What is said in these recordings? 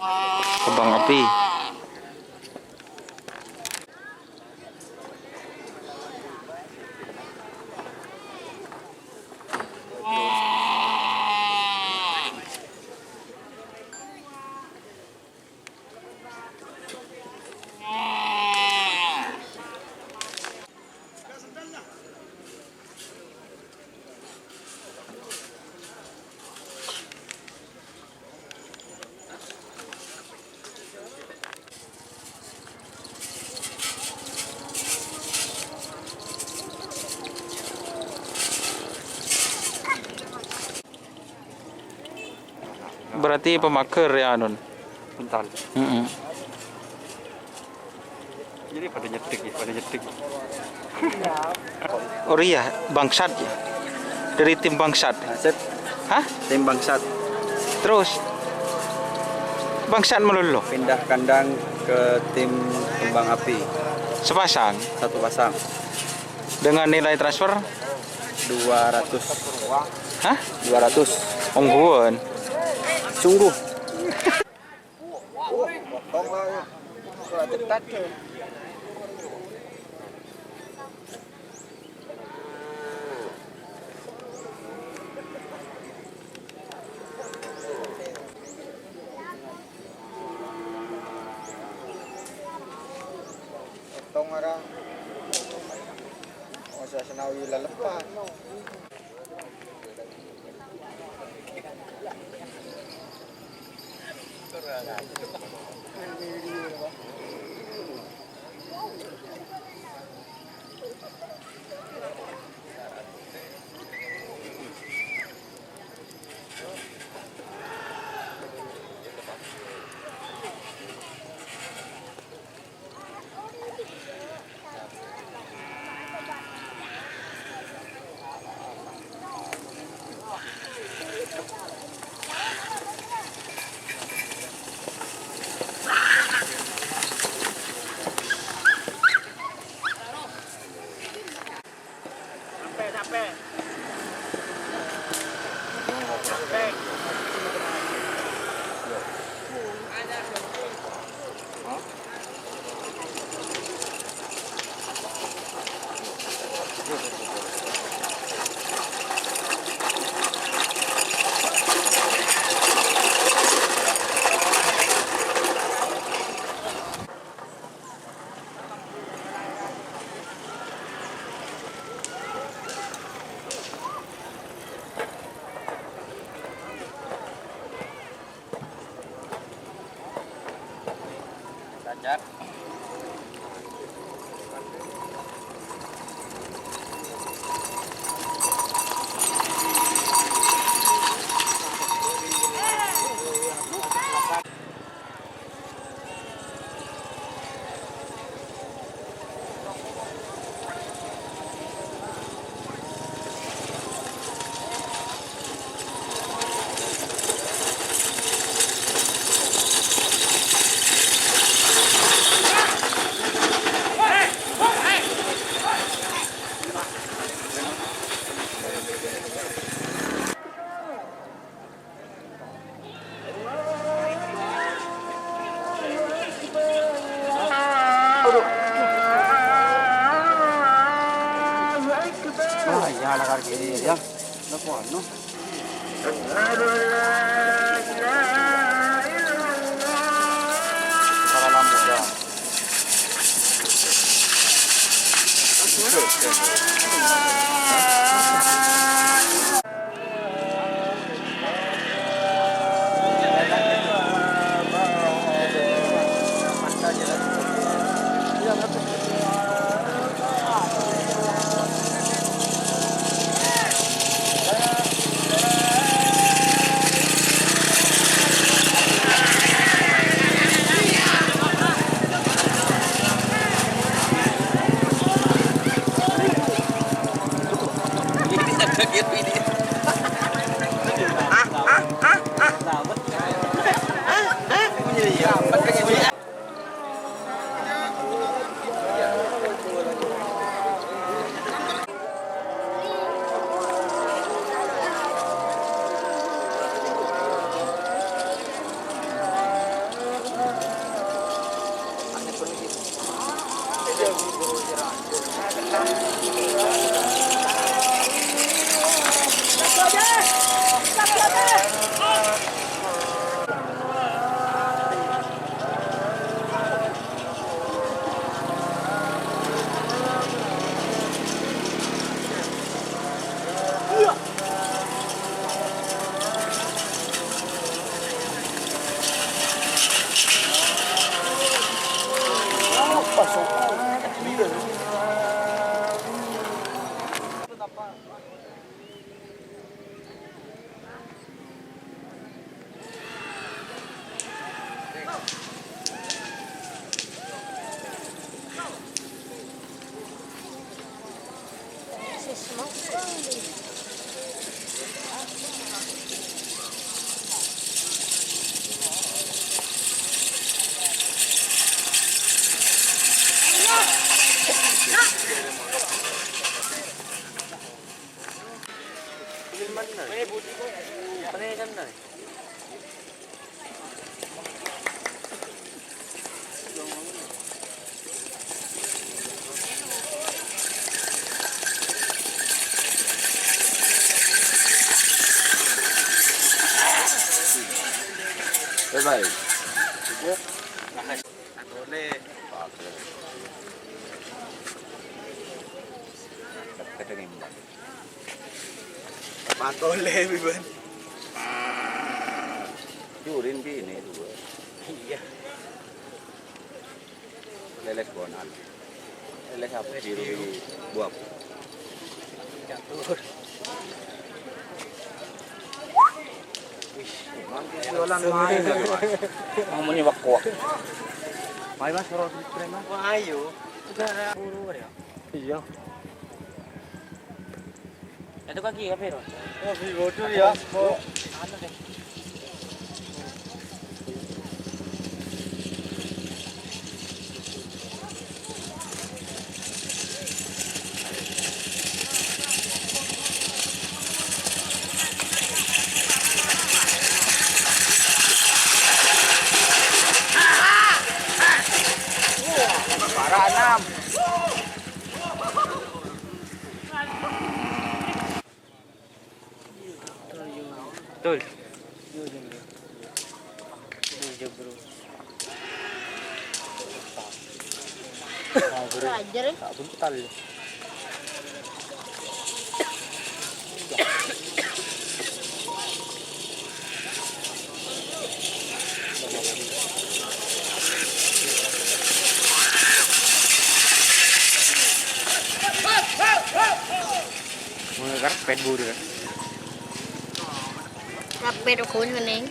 Kembang api. Berarti pemaker ya Nun. Bentar. Jadi pada nyetik. Oh iya, bangsat ya. Dari tim bangsat. Bangsat. Hah? Tim bangsat Terus bangsat melulu. pindah kandang ke tim kembang api. Sepasang Satu pasang. dengan nilai transfer 200. hah? 200. Ongguan. Sungguh. Tong ara. Masa senawi lelepas. Cacat. Ya la carguería ya. No puedo, ¿no? Para la muda. Se smoke. Bye-bye. Boleh. Patole, Biban. Jurin ini dua. Iya. Leles bonan. Leles apa biru buah. Catur. Jualan main. Mau menyimak kuah. Mai Mas, kalau di Mas. Wah, ayo. Udah buru ya. Iya. Itu kaki apa ya? Oh, Vivo tuh ya. Mau Anu deh. parah 6. Betul. Belajar ya. Tak bental. Mengejar pet buru kan. Rapid kun kening.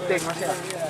Teng Mas ya.